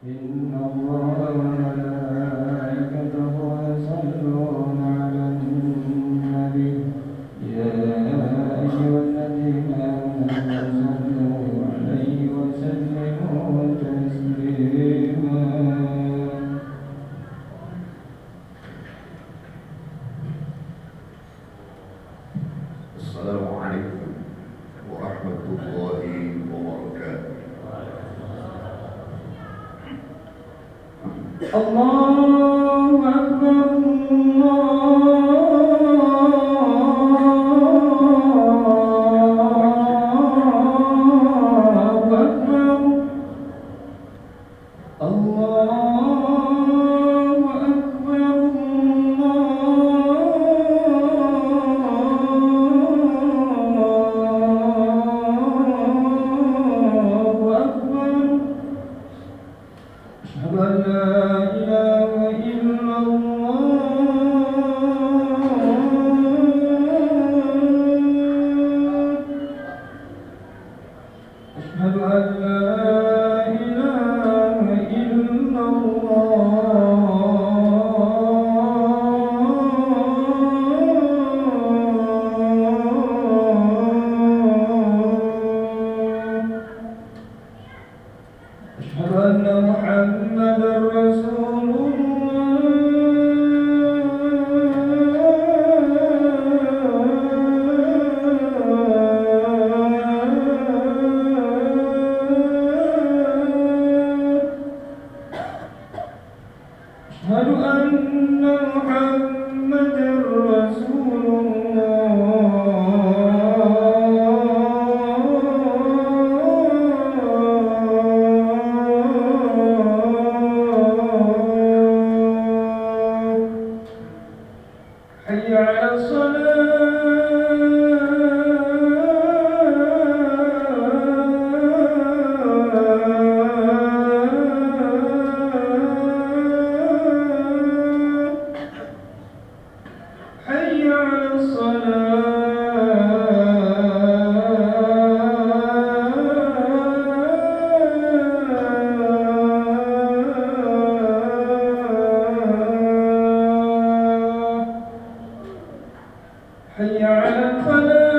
إن الله وملائكته يصلون على النبي يا أيها الذين آمنوا صلوا عليه وسلموا تسليما. السلام عليكم ورحمة الله وبركاته. الله أكبر أشهد أن لا إله إلا الله. أشهد أن محمدا رسول أشهد أن محمدا رسول الله. حي على حي على الصلاة. حي على الفلاح.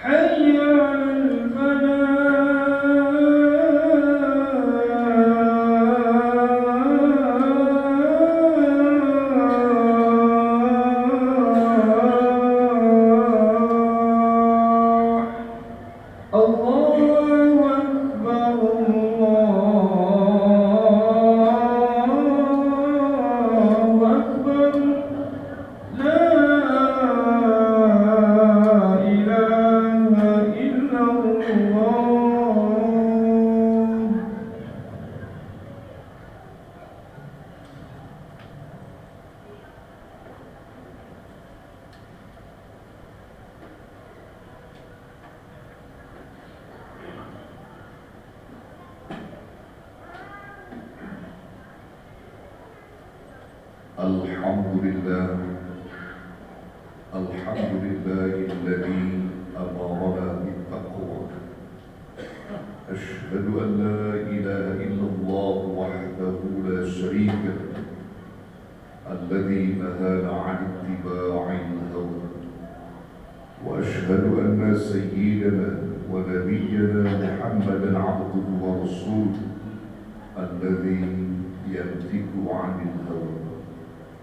حي على الفلاح. الله أكبر الله أكبر لا إله إلا الله. الحمد لله الذي أمرنا بالتقوى. أشهد أن لا إله إلا الله وحده لا شريك له الذي نهانا عن اتباع الهوى. وأشهد أن سيدنا ونبينا محمدا عبده ورسوله الذي ينطق عن الهوى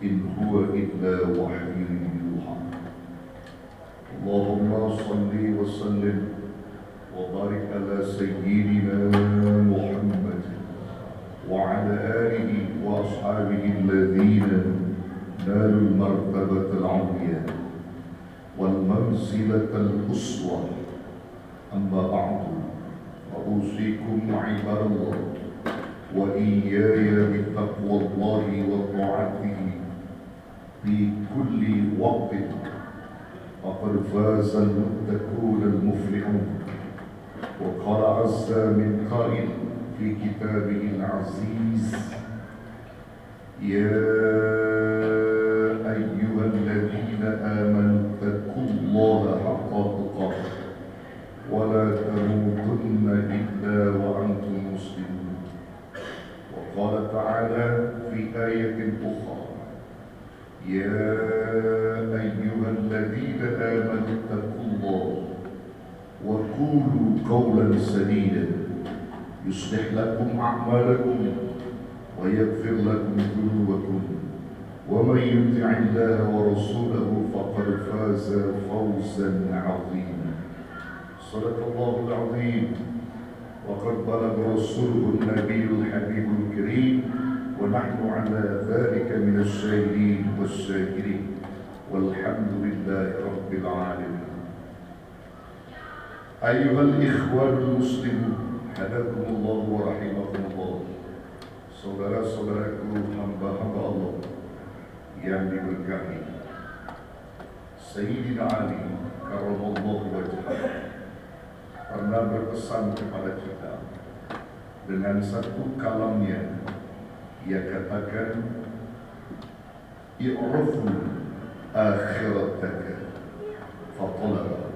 إن هو إلا وحي يوحى. اللهم صل وسلم وبارك على سيدنا محمد وعلى آله وأصحابه الذين نالوا المرتبة العليا والمنزلة القصوى. أما بعد فأوصيكم عباد الله وإياي بتقوى الله وطاعته في كل وقت، فقد فاز المتقون المفلحون. وقال عز من قائل في كتابه العزيز: يا أيها الذين آمنوا اتقوا الله حق تقاته ولا تموتن إلا وأنتم مسلمون. وقال تعالى في آية أخرى يا أيها الذين آمنوا اتقوا الله وقولوا قولا سديدا يصلح لكم أعمالكم ويغفر لكم ذنوبكم ومن يطع الله ورسوله فقد فاز فوزا عظيما. صدق الله العظيم. وقد بلغ رسوله النبي الحبيب الكريم ونحن على ذلك من الشاهدين والشاكرين والحمد لله رب العالمين. أيها الإخوان المسلمون حفظكم الله ورحمكم الله. Saudara-saudaraku hamba-hamba Allah yang diberkahi, Sayyidina Ali karramallahu wajhahu pernah berpesan kepada kita dengan satu kalamnya. Ia katakan, i'rafu akhirataka fatalaba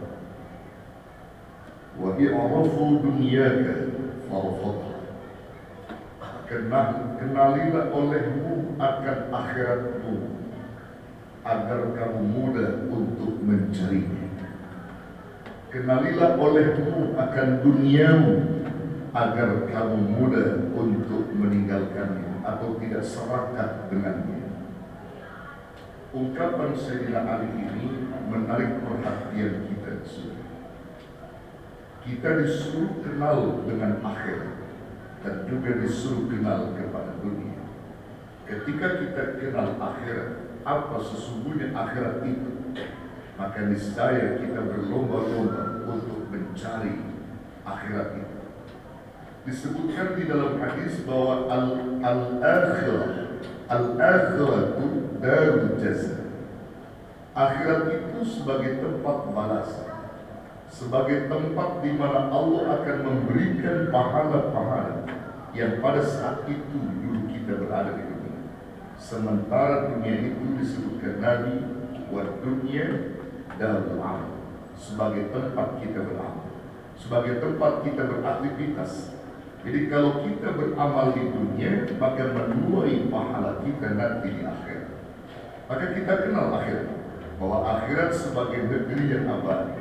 wa i'rafu dunyaka farfadha. Kenalilah olehmu akan akhiratmu agar kamu mudah untuk mencarinya. Kenalilah olehmu akan duniamu agar kamu mudah untuk meninggalkannya atau tidak serakah dengannya. Ungkapan Sayyidina Ali ini menarik perhatian kita semua. Kita disuruh kenal dengan akhirat dan juga disuruh kenal kepada dunia. Ketika kita kenal akhirat, apa sesungguhnya akhirat itu, maka niscaya kita berlomba-lomba untuk mencari akhirat itu. Disebutkan di dalam hadis bahwa al-akhiratu darul jaza. Akhirat itu sebagai tempat balasan, sebagai tempat di mana Allah akan memberikan pahala-pahala yang pada saat itu dulu kita berada di dunia. Sementara dunia itu disebutkan Nabi wa dunya darul amal, sebagai tempat kita beramal, sebagai tempat kita beraktivitas. Jadi kalau kita beramal di dunia, maka menuai pahala kita nanti di akhirat. Maka kita kenal akhirat, bahwa akhirat sebagai negeri yang abadi,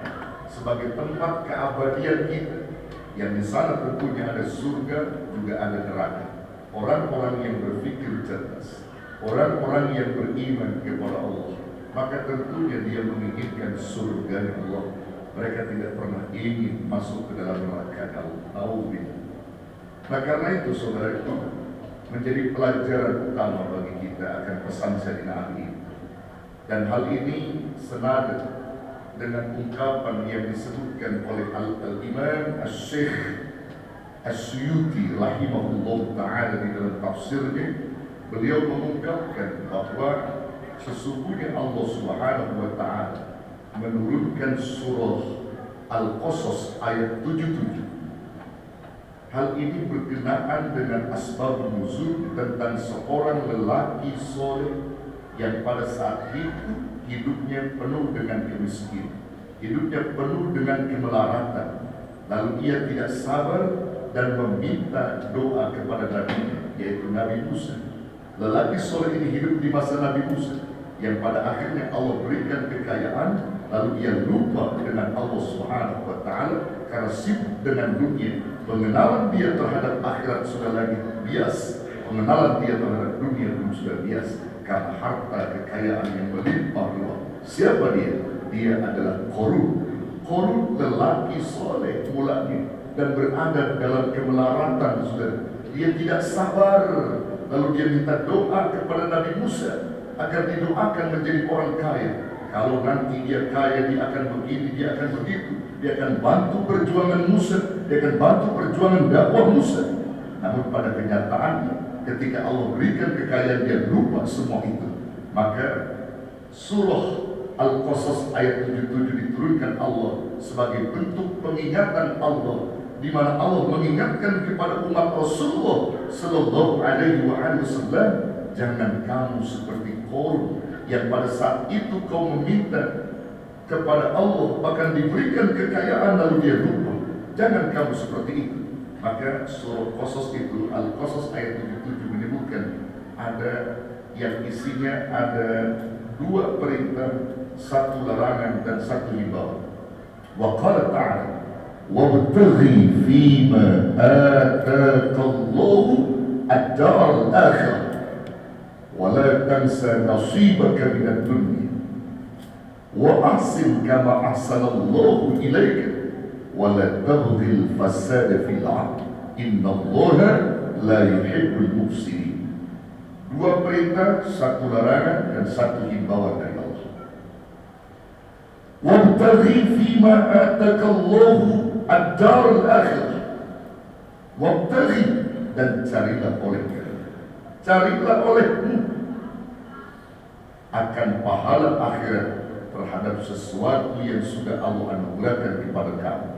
sebagai tempat keabadian kita, yang di sana tentunya ada surga, juga ada neraka. Orang-orang yang berpikir cerdas, orang-orang yang beriman kepada Allah, maka tentunya dia menginginkan surga Allah. Mereka tidak pernah ingin masuk ke dalam neraka Allah. Nah karena itu saudara itu menjadi pelajaran utama bagi kita akan pesan Sayyidina Ali. Dan hal ini senada dengan ungkapan yang disebutkan oleh Al-Imam Al-Syekh As-Suyuti rahimahullah ta'ala di dalam tafsirnya. Beliau mengungkapkan bahwa sesungguhnya Allah subhanahu wa ta'ala menurunkan surah Al-Qasas ayat 77. Hal ini berkenaan dengan asbab nuzul tentang seorang lelaki soleh yang pada saat itu hidupnya penuh dengan kemiskinan, hidupnya penuh dengan kemelaratan. Lalu ia tidak sabar dan meminta doa kepada Nabi, yaitu Nabi Musa. Lelaki soleh ini hidup di masa Nabi Musa, yang pada akhirnya Allah berikan kekayaan, lalu ia lupa dengan Allah Subhanahu wa Ta'ala karena sibuk dengan dunia. Pengenalan dia terhadap akhirat sudah lagi bias, pengenalan dia terhadap dunia pun sudah bias, karena harta kekayaan yang melimpah ruah. Siapa dia? Dia adalah Qorun, lelaki soleh mulanya dan berada dalam kemelaratan sudah. Dia tidak sabar, lalu dia minta doa kepada Nabi Musa agar didoakan menjadi orang kaya. Kalau nanti dia kaya, dia akan begini, dia akan begitu. Dia akan bantu perjuangan Musa, dia akan bantu perjuangan dakwah Musa. Namun pada kenyataannya, ketika Allah berikan kekayaan, dia lupa semua itu. Maka surah Al-Qasas ayat 77 diturunkan Allah sebagai bentuk pengingatan Allah, di mana Allah mengingatkan kepada umat Rasulullah Sallallahu Alaihi Wasallam, jangan kamu seperti Korun yang pada saat itu kau meminta kepada Allah akan diberikan kekayaan lalu dia lupa. Jangan kamu seperti itu. Maka surah Qasas itu, Al-Qasas ayat 77 menyebutkan ada yang isinya ada 2 perintah, 1 larangan dan 1 himbauan. Wa qala ta'ala wabtaghi fima atakallahu ad-dar al-akhirah wa la tansa nasibaka minad dunya wa ahsin kama ahsanallahu ilaika wa la tabghil fasada fil ard innallaha la yuhibbul mufsidin. 2 perintah, 1 larangan dan 1 himbauan dari Allah. Wabtaghi fima atakallahu ad-dar al-akhirah. Wabtaghi, dan carilah olehmu. Carilah olehmu akan pahala akhirat terhadap sesuatu yang sudah Allah anugerahkan kepada kamu.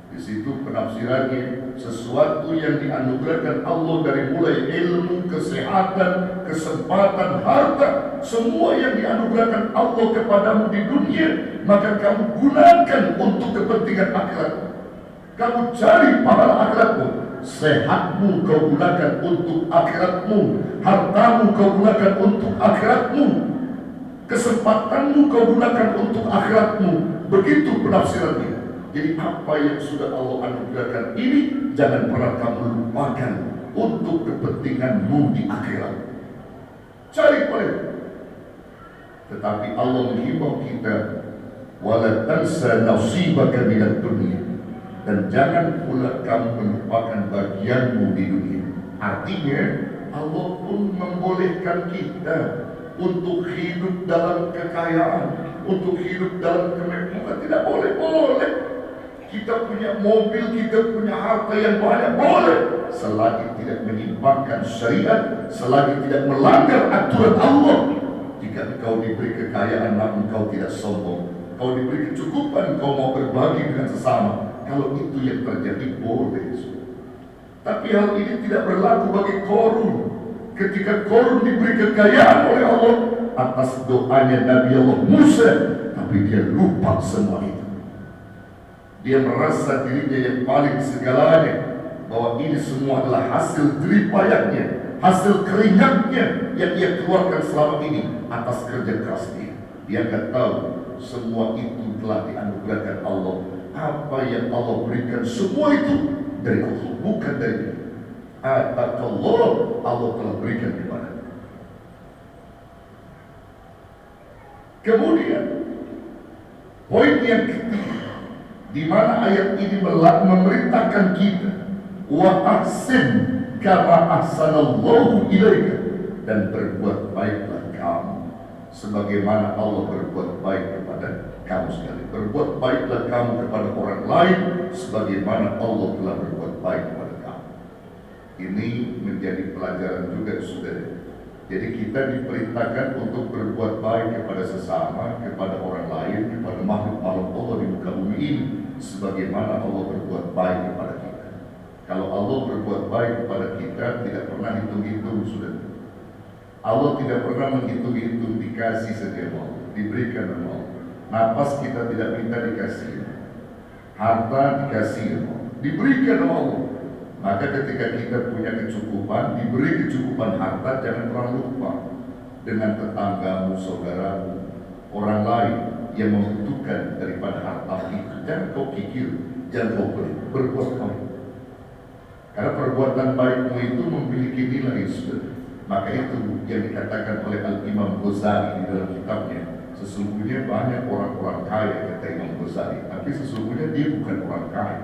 Di situ penafsirannya sesuatu yang dianugerahkan Allah dari mulai ilmu, kesehatan, kesempatan, harta, semua yang dianugerahkan Allah kepadamu di dunia, maka kamu gunakan untuk kepentingan akhirat. Kamu cari pahala akhiratmu. Sehatmu kau gunakan untuk akhiratmu, hartamu kau gunakan untuk akhiratmu, kesempatanmu kau gunakan untuk akhiratmu. Begitu penafsirannya. Jadi apa yang sudah Allah anugerahkan ini jangan pernah kamu lupakan untuk kepentinganmu di akhirat. Cari boleh. Tetapi Allah menghimbau kita wala tansa nasibaka minad dunya, dan jangan pula kamu melupakan bagianmu di dunia. Artinya Allah pun membolehkan kita untuk hidup dalam kekayaan, untuk hidup dalam kemewahan. Tidak boleh, boleh. Kita punya mobil, kita punya harta yang banyak, boleh. Selagi tidak menyimpangkan syariat, selagi tidak melanggar aturan Allah. Jika engkau diberi kekayaan namun engkau tidak sombong, kau diberi kecukupan, kau mau berbagi dengan sesama, kalau itu yang terjadi, boleh. Tapi hal ini tidak berlaku bagi Korun. Ketika Korun diberi kekayaan oleh Allah atas doanya Nabi Allah Musa, tapi dia lupa semua itu. Dia merasa dirinya yang paling segalanya, bahwa ini semua adalah hasil jeripayahnya, hasil keringatnya yang dia keluarkan selama ini atas kerja keras dia. Dia nggak tahu semua itu telah dianugerahkan Allah. Apa yang Allah berikan semua itu dari Allah, bukan dari dia. Atakallah, Allah telah berikan kepada. Kemudian poin yang ketiga, di mana ayat ini memerintahkan kita wa ahsin kama ahsanallahu ilaika, dan berbuat baiklah kamu sebagaimana Allah berbuat baik kepada kamu sekalian. Berbuat baiklah kamu kepada orang lain sebagaimana Allah telah berbuat baik kepada kamu. Ini menjadi pelajaran juga, saudara. Jadi kita diperintahkan untuk berbuat baik kepada sesama, kepada orang lain, kepada makhluk-makhluk Allah di muka bumi ini, sebagaimana Allah berbuat baik kepada kita. Kalau Allah berbuat baik kepada kita, tidak pernah hitung-hitung, saudara. Allah tidak pernah menghitung-hitung, dikasih saja mau, diberikan mau. Napas kita tidak minta dikasih, harta dikasih mau, diberikan Allah. Maka ketika kita punya kecukupan, diberi kecukupan harta, jangan pernah lupa dengan tetanggamu, saudaramu, orang lain yang membutuhkan daripada harta itu. Jangan kau kikir, jangan kau beri, berbuat baik. Karena perbuatan baikmu itu memiliki nilai, saudara. Maka itu yang dikatakan oleh Al-Imam Ghazali di dalam kitabnya. Sesungguhnya banyak orang-orang kaya, kata Imam Ghazali, tapi sesungguhnya dia bukan orang kaya.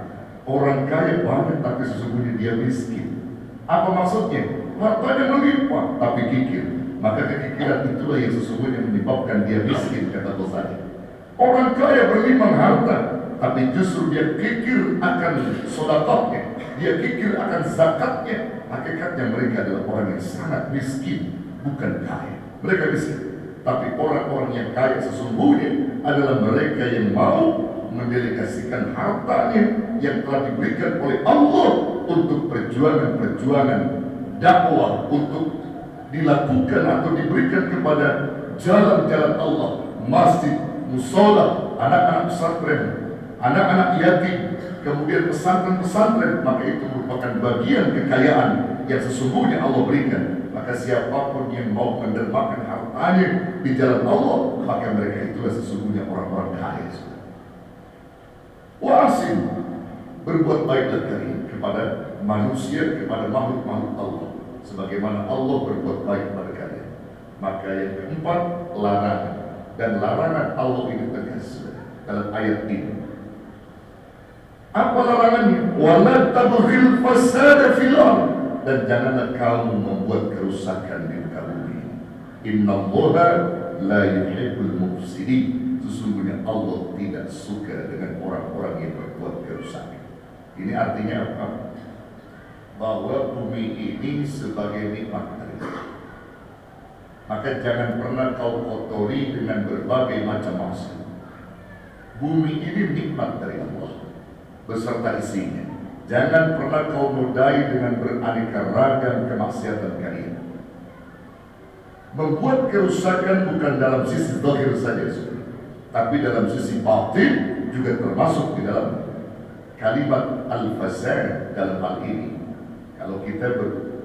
Orang kaya banyak, tapi sesungguhnya dia miskin. Apa maksudnya? Hartanya melimpah, tapi kikir. Maka kekikiran itulah yang sesungguhnya menyebabkan dia miskin, kata Ghazali. Orang kaya berlimpah harta, tapi justru dia kikir akan sedekahnya, dia kikir akan zakatnya. Hakikatnya mereka adalah orang yang sangat miskin, bukan kaya. Mereka miskin. Tapi orang-orang yang kaya sesungguhnya adalah mereka yang mau mendelegasikan hartanya yang telah diberikan oleh Allah untuk perjuangan-perjuangan dakwah, untuk dilakukan atau diberikan kepada jalan-jalan Allah, masjid, musola, anak-anak pesantren, anak-anak yatim, kemudian pesantren-pesantren, maka itu merupakan bagian kekayaan yang sesungguhnya Allah berikan. Maka siapapun yang mau mendermakan hartanya di jalan Allah, maka mereka itulah sesungguhnya orang-orang kaya. Wa'asim, berbuat baiklah kalian kepada manusia, kepada makhluk-makhluk Allah, sebagaimana Allah berbuat baik kepada kalian. Maka yang keempat, larangan. Dan larangan Allah ini tegas dalam ayat ini. Apa larangannya? Wala tabghil fasada fil ardh, dan janganlah kamu membuat kerusakan di muka bumi. Innallaha la yuhibbul mufsidin. Sesungguhnya Allah tidak suka dengan orang-orang yang berbuat kerusakan. Ini artinya apa? Bahwa bumi ini sebagai nikmat dari Allah. Maka jangan pernah kau kotori dengan berbagai macam maksiat. Bumi ini nikmat dari Allah beserta isinya. Jangan pernah kau nodai dengan beraneka ragam kemaksiatan kalian. Membuat kerusakan bukan dalam sisi zahir saja, tapi dalam sisi batin juga termasuk di dalam kalimat al-fasad dalam hal ini. Kalau kita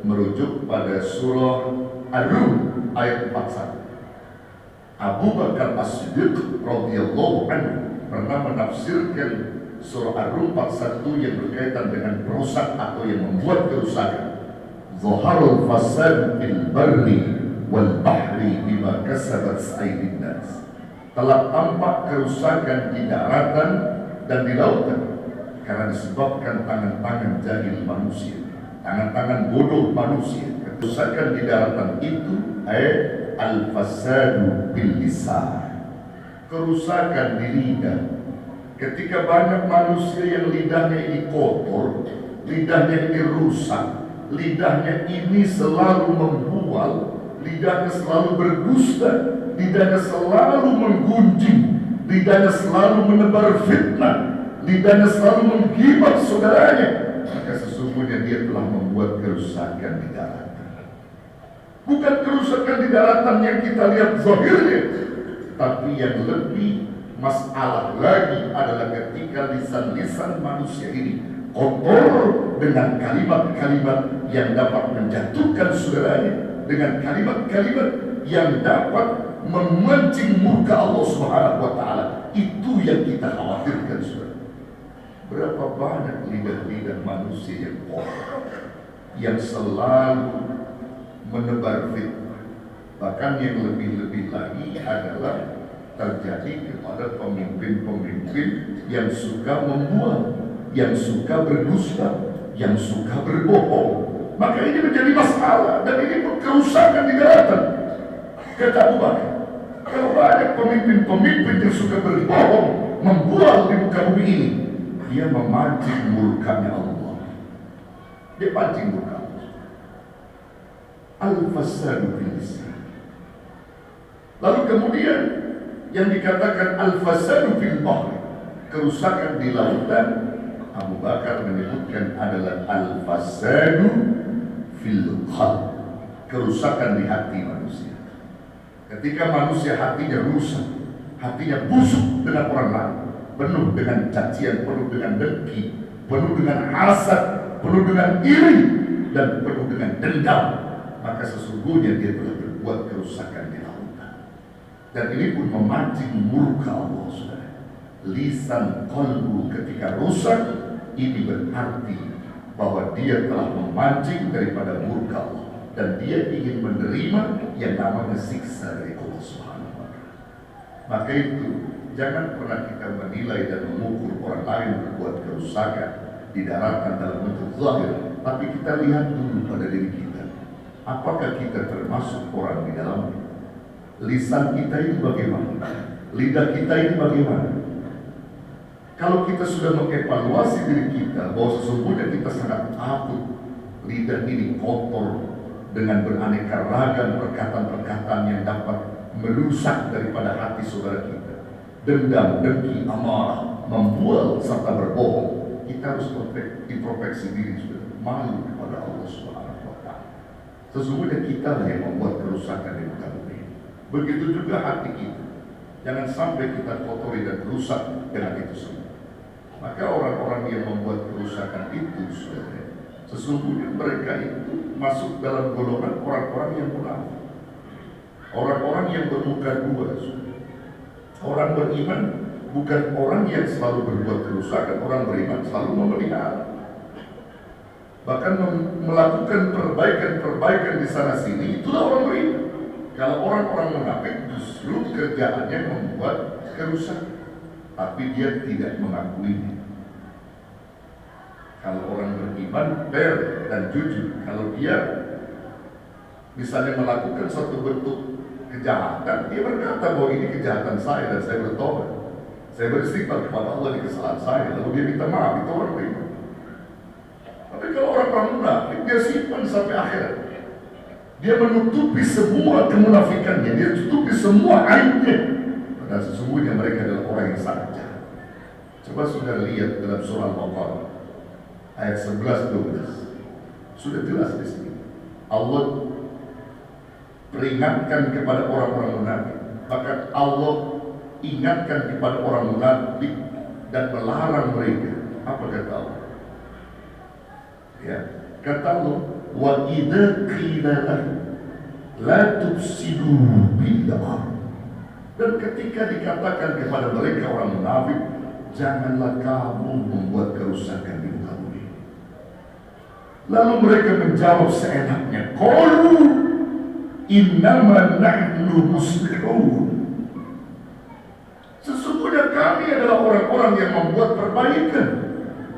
merujuk pada surah Ar-Rum ayat 41, Abu Bakar As-Siddiq radhiyallahu anhu pernah menafsirkan surah Ar-Rum 41 yang berkaitan dengan perusak atau yang membuat kerusakan. Zaharul fasad fil barri wal bahri bima kasabat aydin nas. Telah tampak kerusakan di daratan dan di lautan karena disebabkan tangan-tangan jahil manusia, tangan-tangan bodoh manusia. Kerusakan di daratan itu al-fasadu bil lisan, kerusakan di lidah. Ketika banyak manusia yang lidahnya ini kotor, lidahnya ini rusak, lidahnya ini selalu membual, lidahnya selalu berdusta, lidahnya selalu menggunjing, lidahnya selalu menebar fitnah, lidahnya selalu menggibah saudaranya, maka sesungguhnya dia telah membuat kerusakan di daratan. Bukan kerusakan di daratan yang kita lihat zahirnya, tapi yang lebih masalah lagi adalah ketika lisan-lisan manusia ini kotor dengan kalimat-kalimat yang dapat menjatuhkan saudaranya, dengan kalimat-kalimat yang dapat memancing murka Allah Subhanahu wa taala. Itu yang kita khawatirkan, saudara. Berapa banyak lidah-lidah manusia yang kotor, yang selalu menebar fitnah. Bahkan yang lebih-lebih lagi adalah terjadi kepada pemimpin-pemimpin yang suka membual, yang suka berdusta, yang suka berbohong. Maka ini menjadi masalah dan ini kerusakan di daratan. Kata Abu Bakar, kalau banyak pemimpin-pemimpin yang suka berbohong, membual di muka bumi ini, dia memancing murkanya Allah. Dia pancing murka Allah. Al-fasadu bil lisan. Lalu kemudian yang dikatakan al-fasadu fil bahri, kerusakan di lautan, Abu Bakar menyebutkan adalah al-fasadu fil qalb, kerusakan di hati manusia. Ketika manusia hatinya rusak, hatinya busuk dengan orang lain, penuh dengan cacian, penuh dengan dengki, penuh dengan hasad, penuh dengan iri, dan penuh dengan dendam, maka sesungguhnya dia telah berbuat kerusakan di lautan. Dan ini pun memancing murka Allah, saudara. Lisan qalbu ketika rusak, ini berarti bahwa dia telah memancing daripada murka Allah, dan dia ingin menerima yang namanya siksa dari Allah Subhanahu wa taala. Maka itu jangan pernah kita menilai dan mengukur orang lain berbuat kerusakan di daratan dalam bentuk zahir, tapi kita lihat dulu pada diri kita. Apakah kita termasuk orang di dalamnya? Lisan kita ini bagaimana? Lidah kita ini bagaimana? Kalau kita sudah mengevaluasi diri kita bahwa sesungguhnya kita sangat takut lidah ini kotor dengan beraneka ragam perkataan-perkataan yang dapat merusak daripada hati saudara kita, dendam, dengki, amarah, membual serta berbohong, kita harus introspeksi diri, saudara, malu kepada Allah Subhanahu wa taala. Sesungguhnya kita yang membuat kerusakan di muka bumi. Begitu juga hati kita. Jangan sampai kita kotori dan rusak dengan itu semua. Maka orang-orang yang membuat kerusakan itu, saudara, sesungguhnya mereka itu masuk dalam golongan orang-orang yang munafik. Orang-orang yang bermuka dua, saudara. Orang beriman bukan orang yang selalu berbuat kerusakan. Orang beriman selalu memelihara, bahkan melakukan perbaikan-perbaikan di sana sini. Itulah orang beriman. Kalau orang-orang munafik justru kerjaannya membuat kerusakan, tapi dia tidak mengakuinya. Kalau orang beriman fair dan jujur, kalau dia misalnya melakukan suatu bentuk kejahatan, dia berkata bahwa ini kejahatan saya dan saya bertobat, saya beristighfar kepada Allah di kesalahan saya, lalu dia minta maaf. Itu orang beriman. Tapi kalau orang-orang munafik, dia simpan sampai akhirat. Dia menutupi semua kemunafikannya, dia tutupi semua aibnya. Padahal sesungguhnya mereka adalah orang yang sangat jahat. Coba sudah lihat dalam surah Al-Baqarah ayat 11-12. Sudah jelas di sini. Allah peringatkan kepada orang-orang munafik. Bahkan Allah ingatkan kepada orang munafik dan melarang mereka. Apa kata Allah? Ya, kata Allah, wa idza qila lahum la tufsidu bil ardh. Dan ketika dikatakan kepada mereka orang munafik, janganlah kamu membuat kerusakan di muka bumi. Lalu mereka menjawab seenaknya, qalu innama nahnu muslihun. Sesungguhnya kami adalah orang-orang yang membuat perbaikan.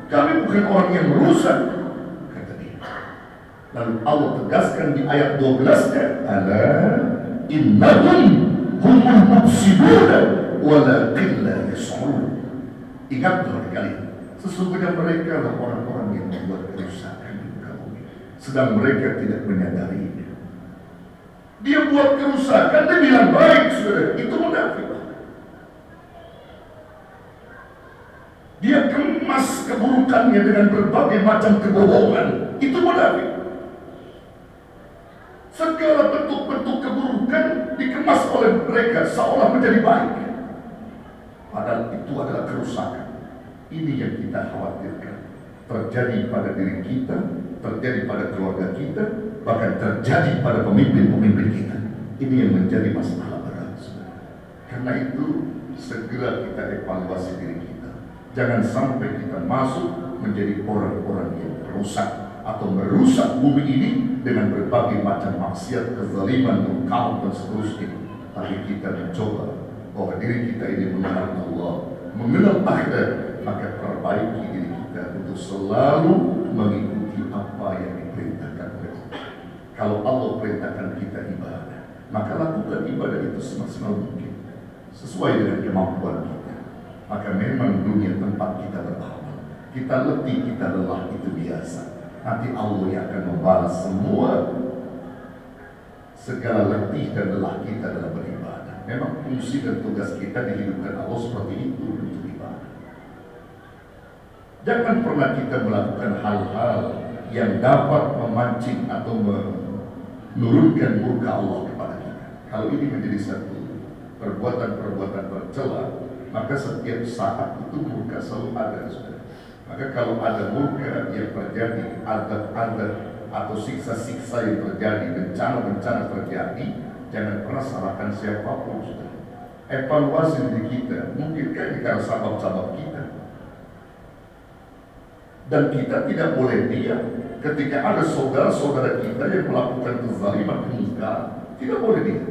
Kami bukan orang yang merusak. Lalu Allah tegaskan di ayat 12-nya, ala innahum humul mufsiduna walakin la yash'urun. Ingat kalian, sesungguhnya mereka adalah orang-orang yang membuat kerusakan di muka bumi, sedang mereka tidak menyadarinya. Dia buat kerusakan, dia bilang baik, saudara. Itu munafik. Dia kemas keburukannya dengan berbagai macam kebohongan. Itu munafik. Segala bentuk-bentuk keburukan dikemas oleh mereka seolah menjadi baik. Padahal itu adalah kerusakan. Ini yang kita khawatirkan terjadi pada diri kita, terjadi pada keluarga kita, bahkan terjadi pada pemimpin-pemimpin kita. Ini yang menjadi masalah berat. Karena itu segera kita evaluasi diri kita. Jangan sampai kita masuk menjadi orang-orang yang merusak atau merusak bumi ini dengan berbagai macam maksiat, kezaliman, mungkar dan seterusnya. Tapi kita mencoba bahwa diri kita ini mengenal Allah, mengenal akhirat, maka perbaiki diri kita untuk selalu mengikuti apa yang diperintahkan oleh Allah. Kalau Allah perintahkan kita ibadah, maka lakukan ibadah itu semaksimal mungkin sesuai dengan kemampuan kita. Maka memang dunia tempat kita beramal, kita letih, kita lelah, itu biasa. Nanti Allah yang akan membalas semua segala letih dan lelah kita dalam beribadah. Memang fungsi dan tugas kita dihidupkan Allah seperti itu, untuk ibadah. Jangan pernah kita melakukan hal-hal yang dapat memancing atau menurunkan murka Allah kepada kita. Kalau ini menjadi satu perbuatan-perbuatan tercela, maka setiap saat itu murka selalu ada, saudara. Maka kalau ada murka yang terjadi, adab-adab atau siksa-siksa yang terjadi, bencana-bencana terjadi, jangan pernah salahkan siapapun, saudara. Evaluasi diri kita, mungkinkah ini karena sabab-sabab kita? Dan kita tidak boleh diam ketika ada saudara-saudara kita yang melakukan kezaliman, kemungkaran. Tidak boleh diam.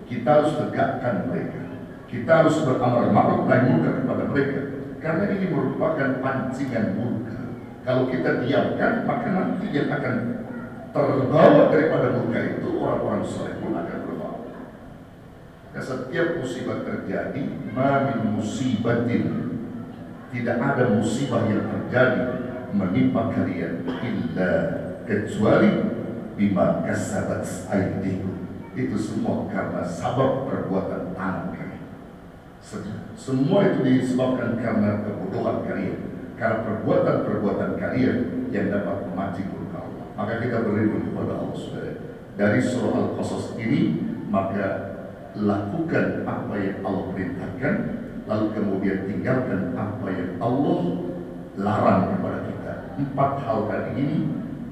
Kita harus tegakkan mereka. Kita harus beramar ma'ruf nahi munkar kepada mereka. Karena ini merupakan pancingan murka. Kalau kita diamkan, maka nanti yang akan terbawa daripada murka itu orang-orang saleh pun akan terbawa. Dan setiap musibah terjadi, ma min musibatin, tidak ada musibah yang terjadi menimpa kalian illa kecuali bima kasabat aydikum. Itu semua karena sabab perbuatan tangan kalian. Semua itu disebabkan karena kebodohan kalian, karena perbuatan-perbuatan kalian yang dapat memancing murka Allah. Maka kita berlindung kepada Allah, saudara. dari surah Al-Qasas ini, maka lakukan apa yang Allah perintahkan, lalu kemudian tinggalkan apa yang Allah larang kepada kita. 4 hal tadi ini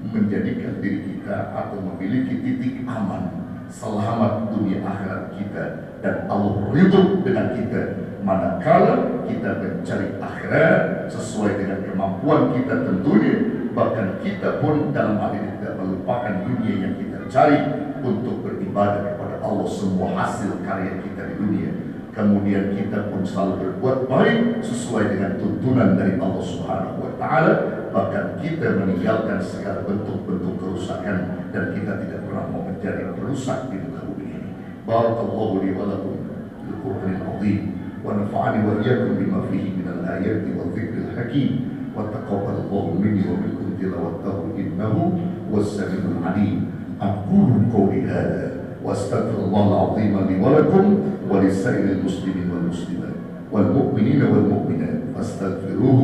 menjadikan diri kita atau memiliki titik aman, selamat dunia akhirat kita, dan Allah ridho dengan kita manakala kita mencari akhirat sesuai dengan kemampuan kita tentunya. Bahkan kita pun dalam hal ini tidak melupakan dunia yang kita cari untuk beribadah kepada Allah, semua hasil karya kita di dunia. Kemudian kita pun selalu berbuat baik sesuai dengan tuntunan dari Allah Subhanahu wa Ta'ala. Bahkan kita meninggalkan segala bentuk-bentuk kerusakan, dan kita tidak pernah mau menjadi perusak di muka bumi ini. Barakallahu li wa lakum bil Qur'anil azim, wa nafa'ani wa iyyakum bima fihi minal ayati wa dzikril hakim, wa taqabbalallahu minni wa minkum tilawatahu innahu was-sami'ul 'alim. Aqulu qawli hadza واستغفر الله العظيم لي ولكم ولسائر المسلمين والمسلمات والمؤمنين والمؤمنات فاستغفروه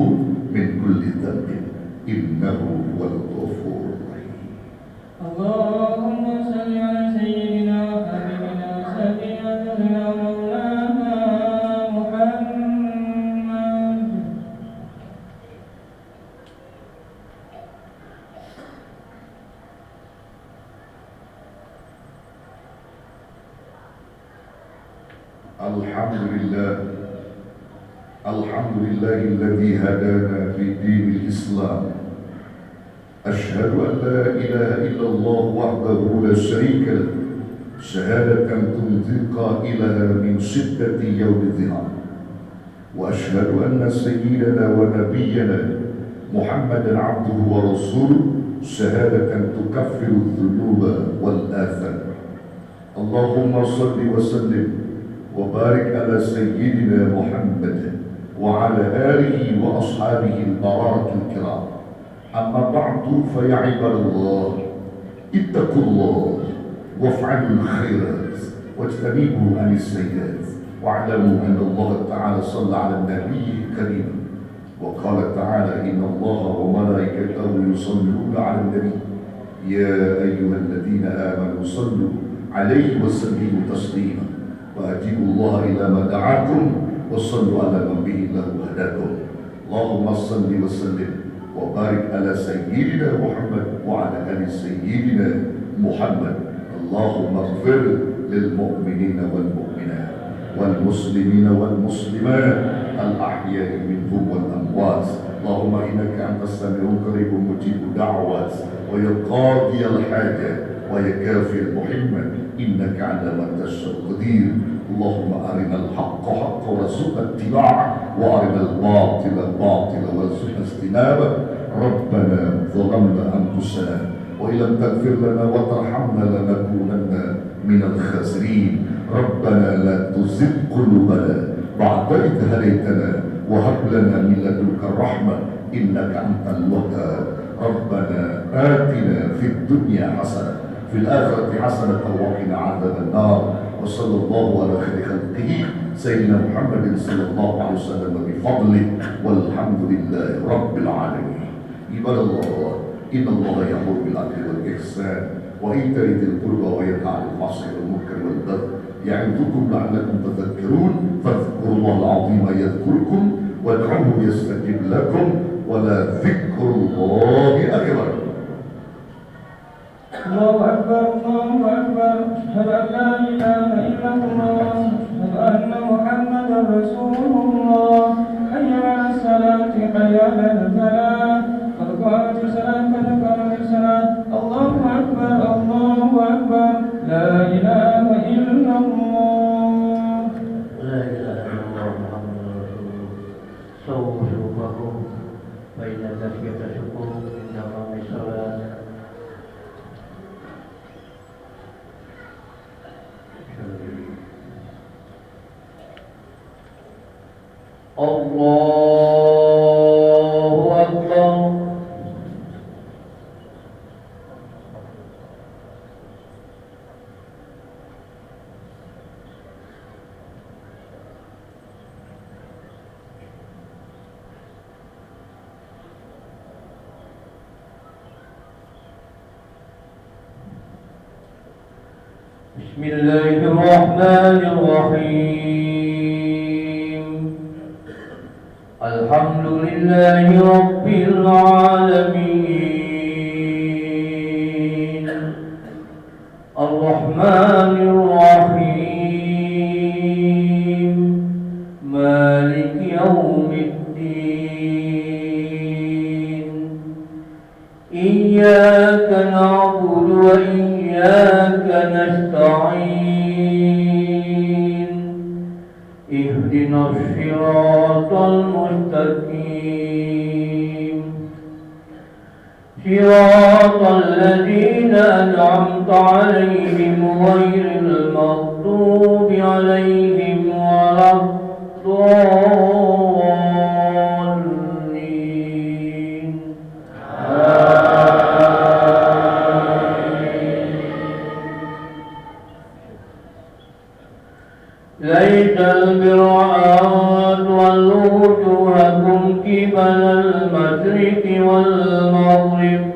من كل ذنب إنه هو الغفور الرحيم. اللهم صل على سيدنا وحبيبنا سيدنا مولانا محمد. الحمد لله الذي هدانا في دين الإسلام. أشهد أن لا إله إلا الله وحده لا شريك له شهادة تنجي قائلها من شدة يوم الظهار. وأشهد أن سيدنا ونبينا محمدا عبده ورسوله شهادة تكفر الذنوب والآثام. اللهم صل وسلم وبارك على سيدنا محمد وعلى آله وأصحابه البررة الكرام. أما بعد فيا عباد الله اتقوا الله وافعلوا الخيرات واجتنبوا عن السيئات، واعلموا أن الله تعالى صلى على النبي الكريم وقال تعالى إن الله وملائكته يصلون على النبي يا أيها الذين آمنوا صلوا عليه وسلموا تسليما وأجيبوا الله إلى ما دعاكم وصلوا على من به الله هداكم. اللهم صل وسلم وبارك على سيدنا محمد وعلى آل سيدنا محمد. اللهم اغفر للمؤمنين والمؤمنات والمسلمين والمسلمات الأحياء منهم والأموات. اللهم إنك أنت السميع القريب مجيب الدعوات ويا قاضي الحاجة ويا كافي المحمد إنك على ما تشاء قدير. اللهم أرنا الحق حقا وارزقنا اتباعه وأرنا الباطل باطلا وارزقنا اجتنابه. ربنا ظلمنا أنفسنا وإن لم تغفر لنا وترحمنا لنكونن من الخاسرين. ربنا لا تزغ قلوبنا بعد إذ هديتنا وهب لنا من لدنك الرحمة إنك أنت الوهاب. ربنا آتنا في الدنيا حسنة في الآخرة حسنة وقنا عذاب النار. وصلى الله على خير خلقه سيدنا محمد صلى الله عليه وسلم بفضله والحمد لله رب العالمين. عباد الله إن الله يأمر بالعدل والإحسان وإيتاء ذي القربى وينهى عن المعصية والمنكر والبغي يعظكم لعلكم تذكرون. فاذكروا الله العظيم يذكركم وادعوه يستجب لكم ولذكر الله أكبر. الله أكبر الله أكبر. أشهد أن لا إله إلا الله. أشهد أن محمدا رسول الله. حي على الصلاة حي على الفلاح. قد قامت الصلاة قد قامت الصلاة. الله أكبر الله أكبر. لا إله إلا الله. لا إله إلا الله محمد رسول الله. سووا صفوفكم فإن تسبيح الصفوف عند قام الصلاة. الله أكبر. Bismillahirrahmanirrahim. Alhamdulillahi Rabbil Alamin. Ar-Rahmanir Rahim. Maliki Yawmiddin. Iyyaka na'budu wa iyyaka nasta'in. Ihdinas siratal mustaqim. Siratal ladzina an'amta 'alaihim ghairil maghdubi 'alaihim waladdallin. ليس البر أن تولوا وجوهكم قبل المشرق والمغرب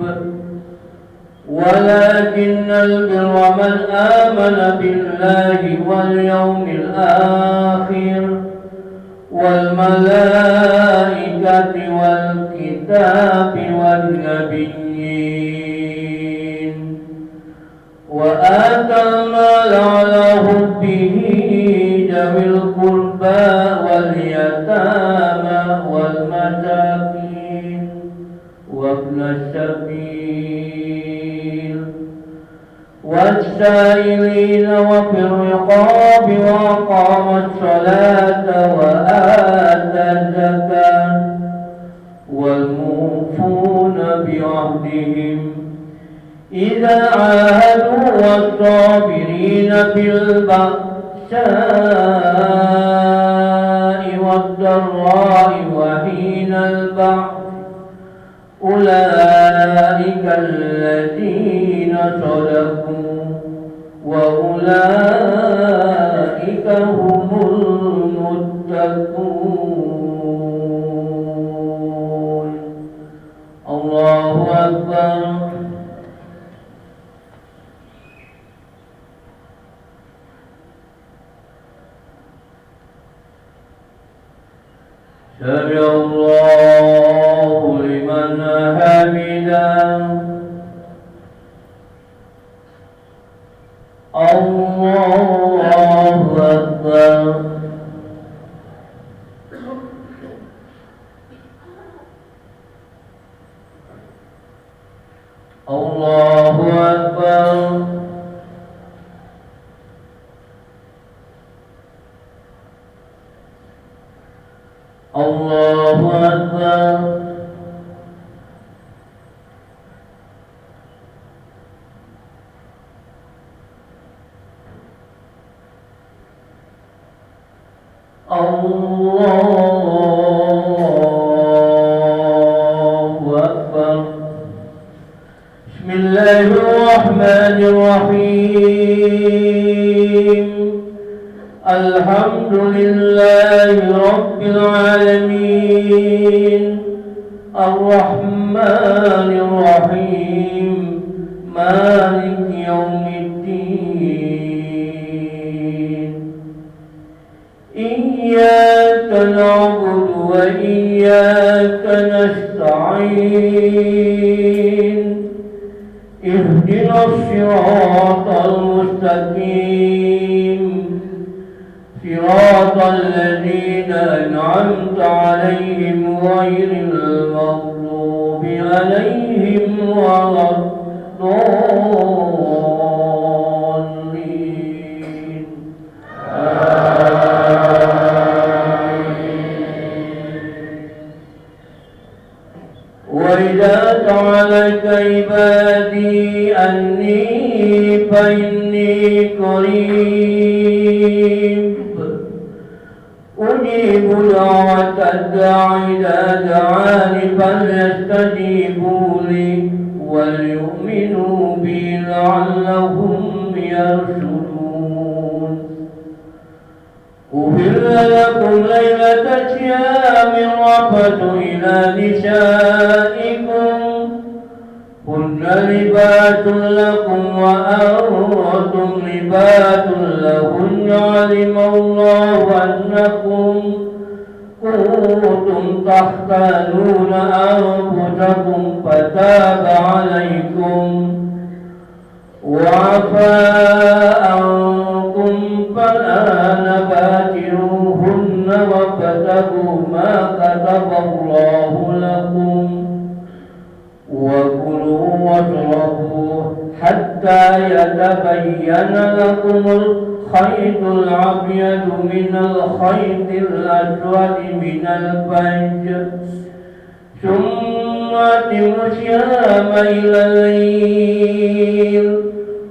ولكن البر من آمن بالله واليوم الآخر والملائكة والكتاب والنبيين وآتى المال على حبه ذوي القربى واليتامى والمساكين وابن السبيل والسائلين وفي الرقاب وأقام الصلاة وآتى الزكاة والموفون بعهدهم إذا عاهدوا والصابرين بالبأساء والضراء وحين البعث أولئك الذين صدقوا وأولئك هم المتقون. الله أكبر. سمع الله لمن حمده. الله أكبر. الله أكبر. الله أكبر. الله أكبر. بسم الله الرحمن الرحيم. الحمد لله رب العالمين الرحمن الرحيم مالك يوم الدين إياك نعبد وإياك نستعين اهدنا الصراط المستقيم صراط الذين أنعمت عليهم غير المغضوب عليهم ولا الضالين. وإذا سألك عبادي أني فإني قريب أجيب دعوة الداع إذا دعاني فليستجيبوا لي وليؤمنوا بي لعلهم يرشدون. أحل لكم ليلة الصيام الرفث إلى نسائكم هن لباس لكم وأنتم لباس لهن علم الله أنكم كنتم تختانون أنفسكم فتاب عليكم وعفى عنكم فالآن باشروهن وابتغوا ما كتب الله لكم وكلوا واشربوا حتى يتبين لكم الخيط الأبيض من الخيط الأسود من الفجر ثم أتموا الصيام إلى الليل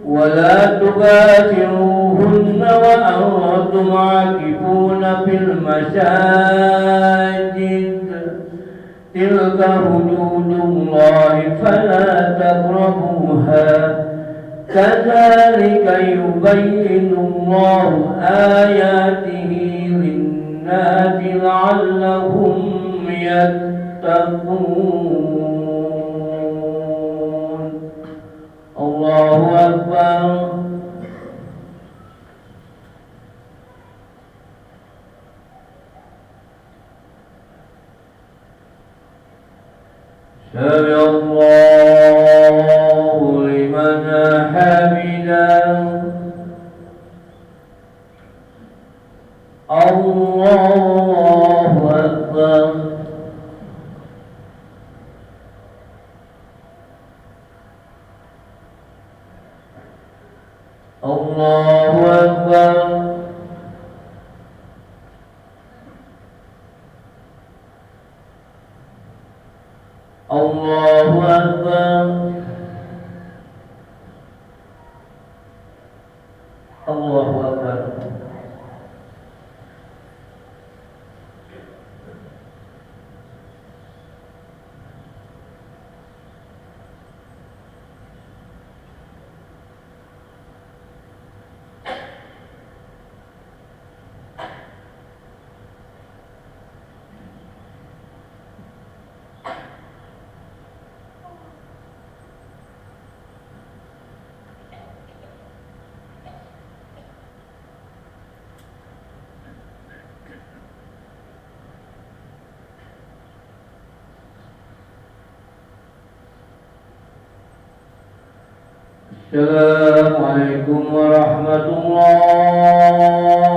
ولا تباشروهن وأنتم عاكفون في المساجد تلك حدود الله فلا تقربوها كذلك يبين الله آياته للناس لعلهم يتقون. الله أكبر. سمع الله لمن حمده. الله أكبر. الله أكبر. الله أكبر. الله أكبر. Assalamualaikum warahmatullahi